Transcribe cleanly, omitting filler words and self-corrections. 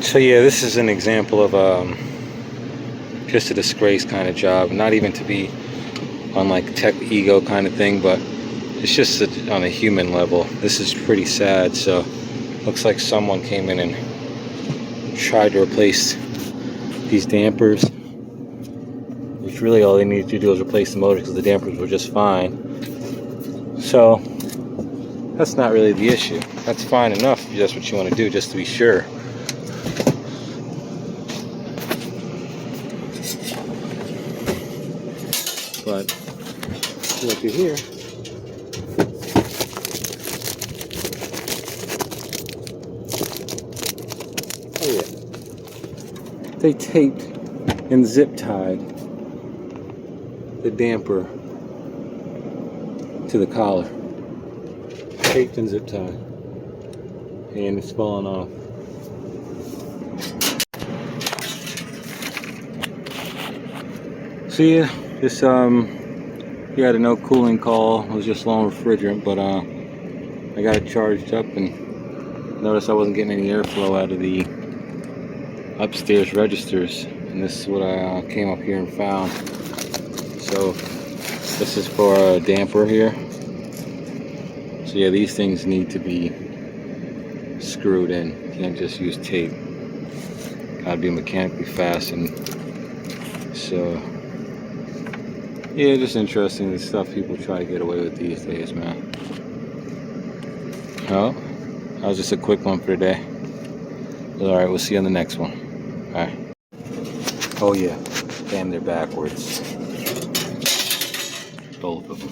So yeah, this is an example of just a disgrace kind of job. Not even to be on like tech ego kind of thing, but it's just on a human level. This is pretty sad. So looks like someone came in and tried to replace these dampers, which really all they needed to do was replace the motor because the dampers were just fine. So that's not really the issue. That's fine enough if that's what you want to do, just to be sure. But look at here. Oh yeah. They taped and zip tied the damper to the collar. Taped and zip tied. And it's falling off. So yeah, this we had a no cooling call. It was just low on refrigerant, but I got it charged up and noticed I wasn't getting any airflow out of the upstairs registers, and this is what I came up here and found. So this is for a damper here. So yeah, these things need to be screwed in. You can't just use tape. Gotta be mechanically fastened. So yeah, just interesting, the stuff people try to get away with these days, man. Well, that was just a quick one for today. Alright, we'll see you on the next one. Alright. Oh yeah, damn, they're backwards. Both of them.